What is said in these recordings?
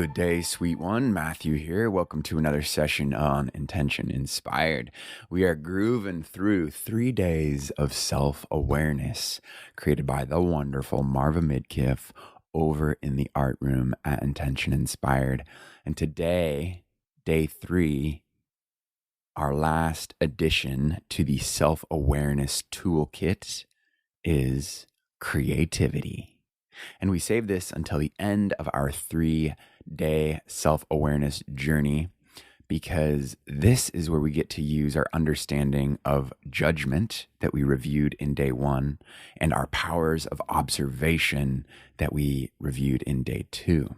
Good day, sweet one. Matthew here. Welcome to another session on Intention Inspired. We are grooving through 3 days of self-awareness created by the wonderful Marva Midkiff over in the art room at Intention Inspired. And today, day 3, our last addition to the self-awareness toolkit is creativity. And we save this until the end of our 3-day self-awareness journey because this is where we get to use our understanding of judgment that we reviewed in day 1 and our powers of observation that we reviewed in day 2.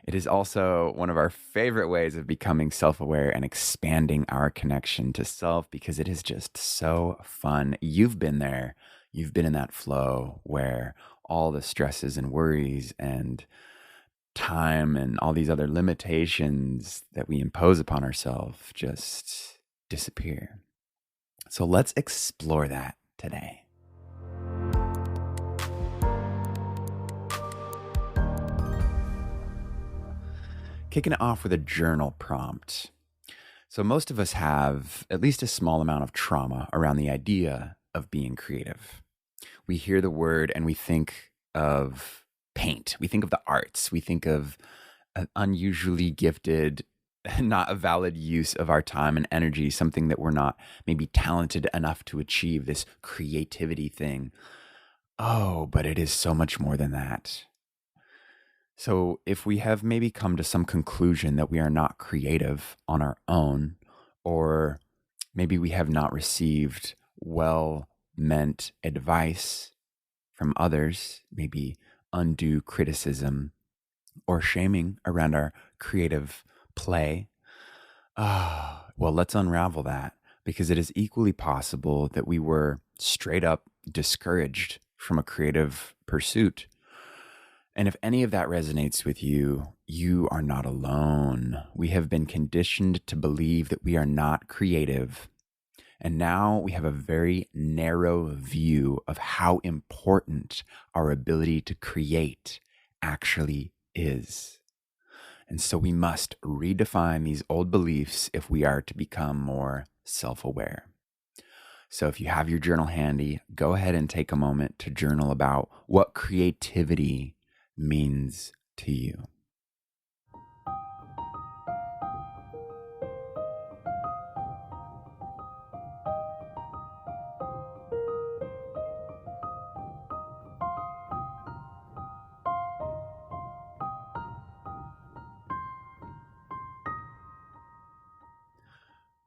It is also one of our favorite ways of becoming self-aware and expanding our connection to self because it is just so fun. You've been there. You've been in that flow where all the stresses and worries and time and all these other limitations that we impose upon ourselves just disappear. So let's explore that today. Kicking it off with a journal prompt. So most of us have at least a small amount of trauma around the idea of being creative. We hear the word and we think of paint. We think of the arts. We think of an unusually gifted, not a valid use of our time and energy, something that we're not maybe talented enough to achieve, this creativity thing. Oh, but it is so much more than that. So if we have maybe come to some conclusion that we are not creative on our own, or maybe we have not received well-meant advice from others, maybe undue criticism or shaming around our creative play, well, let's unravel that because it is equally possible that we were straight up discouraged from a creative pursuit. And if any of that resonates with you, you are not alone. We have been conditioned to believe that we are not creative. And now we have a very narrow view of how important our ability to create actually is. And so we must redefine these old beliefs if we are to become more self-aware. So if you have your journal handy, go ahead and take a moment to journal about what creativity means to you.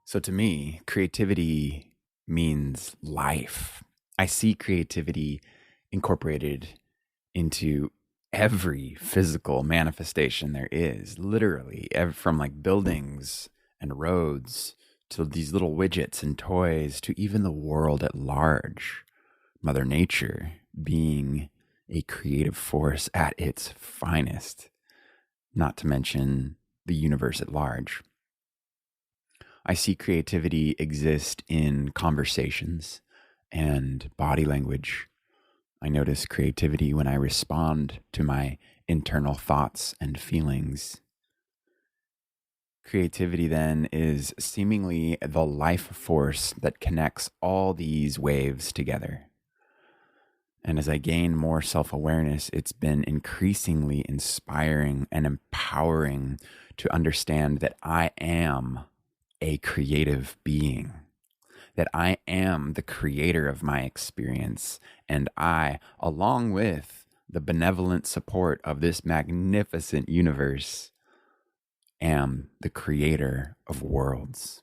So to me, creativity means life. I see creativity incorporated into every physical manifestation there is, literally, from like buildings and roads to these little widgets and toys to even the world at large. Mother Nature being a creative force at its finest, not to mention the universe at large. I see creativity exist in conversations and body language. I notice creativity when I respond to my internal thoughts and feelings. Creativity then is seemingly the life force that connects all these waves together. And as I gain more self-awareness, it's been increasingly inspiring and empowering to understand that I am a creative being, that I am the creator of my experience, and I, along with the benevolent support of this magnificent universe, am the creator of worlds.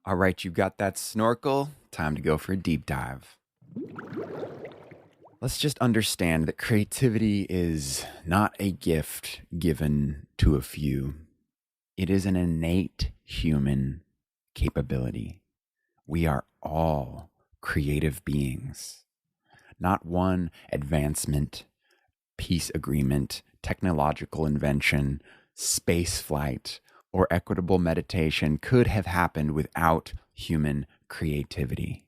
All right, you got that snorkel? Time to go for a deep dive. Let's just understand that creativity is not a gift given to a few. It is an innate human capability. We are all creative beings. Not one advancement, peace agreement, technological invention, space flight, or equitable meditation could have happened without human creativity.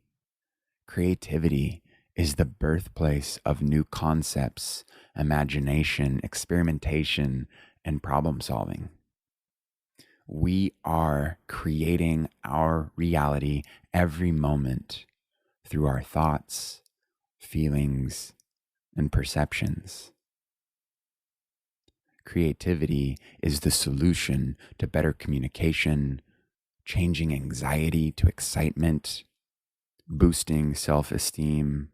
Creativity is the birthplace of new concepts, imagination, experimentation, and problem solving. We are creating our reality every moment through our thoughts, feelings, and perceptions. Creativity is the solution to better communication, changing anxiety to excitement, boosting self-esteem,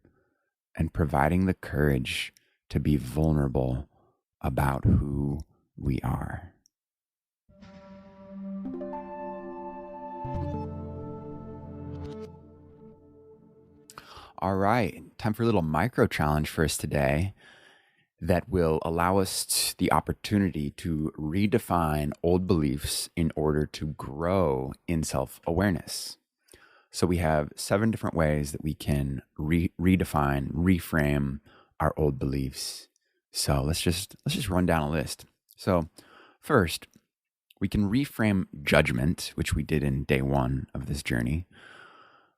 and providing the courage to be vulnerable about who we are. All right, time for a little micro challenge for us today that will allow us the opportunity to redefine old beliefs in order to grow in self-awareness. So we have 7 different ways that we can redefine, reframe our old beliefs. So let's just run down a list. So first, we can reframe judgment, which we did in day 1 of this journey.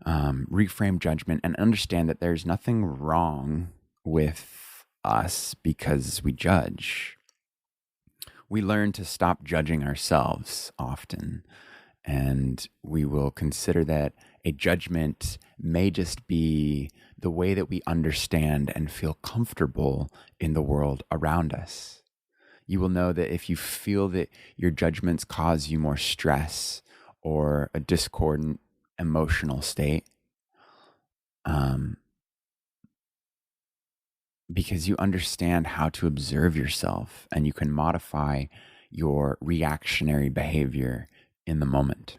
Reframe judgment and understand that there's nothing wrong with us because we judge. We learn to stop judging ourselves often, and we will consider that a judgment may just be the way that we understand and feel comfortable in the world around us. You will know that if you feel that your judgments cause you more stress or a discordant emotional state, because you understand how to observe yourself and you can modify your reactionary behavior in the moment.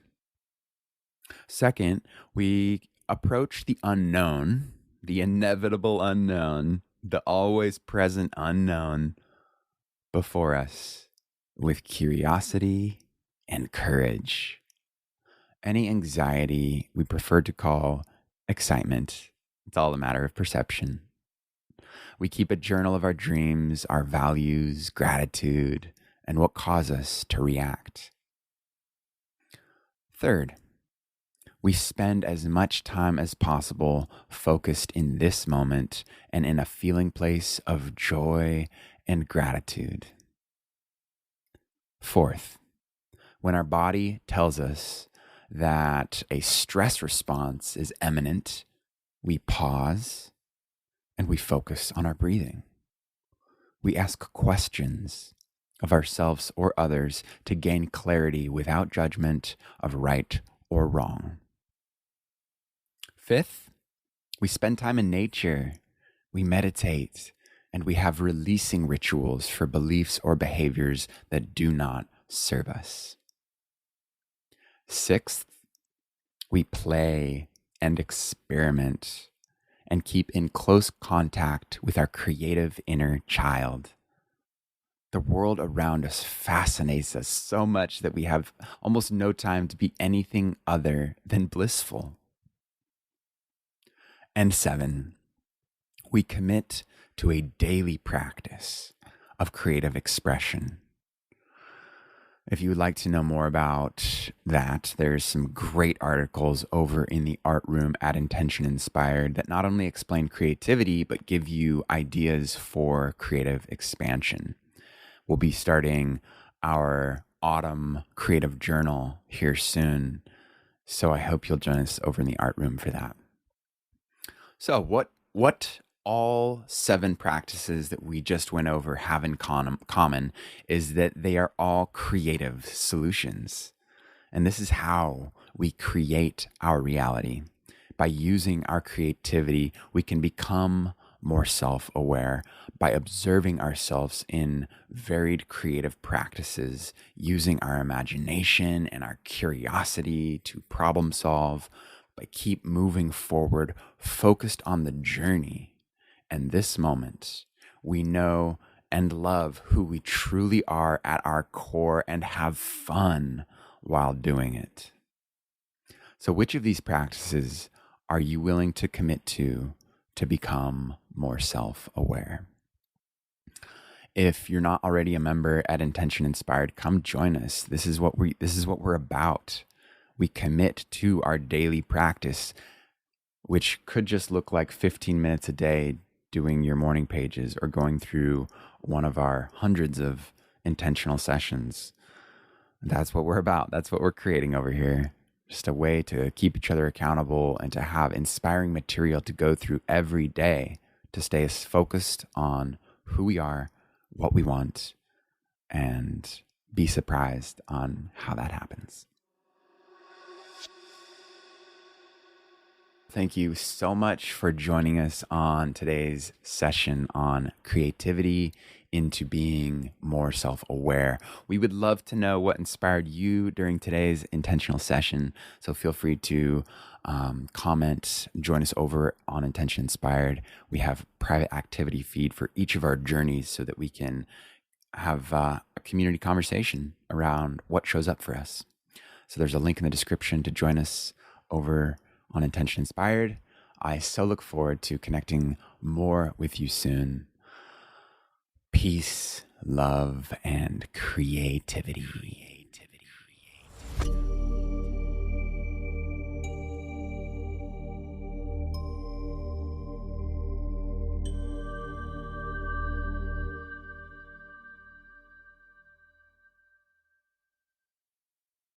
Second, we approach the unknown, the inevitable unknown, the always present unknown before us with curiosity and courage. Any anxiety we prefer to call excitement. It's all a matter of perception. We keep a journal of our dreams, our values, gratitude, and what cause us to react. Third, we spend as much time as possible focused in this moment and in a feeling place of joy and gratitude. Fourth, when our body tells us that a stress response is imminent, we pause and we focus on our breathing. We ask questions of ourselves or others to gain clarity without judgment of right or wrong. Fifth, we spend time in nature, we meditate, and we have releasing rituals for beliefs or behaviors that do not serve us. Sixth, we play and experiment and keep in close contact with our creative inner child. The world around us fascinates us so much that we have almost no time to be anything other than blissful. And 7, we commit to a daily practice of creative expression. If you would like to know more about that, there's some great articles over in the art room at Intention Inspired that not only explain creativity, but give you ideas for creative expansion. We'll be starting our autumn creative journal here soon, so I hope you'll join us over in the art room for that. So what all 7 practices that we just went over have in common is that they are all creative solutions. And this is how we create our reality. By using our creativity, we can become more self-aware by observing ourselves in varied creative practices, using our imagination and our curiosity to problem solve, but keep moving forward, focused on the journey. And this moment, we know and love who we truly are at our core and have fun while doing it. So which of these practices are you willing to commit to become more self-aware? If you're not already a member at Intention Inspired, come join us. This is what we're about. We commit to our daily practice which could just look like 15 minutes a day doing your morning pages or going through one of our hundreds of intentional sessions. That's what we're about. That's what we're creating over here. Just a way to keep each other accountable and to have inspiring material to go through every day to stay focused on who we are, what we want, and be surprised on how that happens. Thank you so much for joining us on today's session on creativity into being more self-aware. We would love to know what inspired you during today's intentional session. So feel free to comment, join us over on Intention Inspired. We have a private activity feed for each of our journeys so that we can have a community conversation around what shows up for us. So there's a link in the description to join us over on Intention Inspired. I so look forward to connecting more with you soon. Peace, love, and creativity.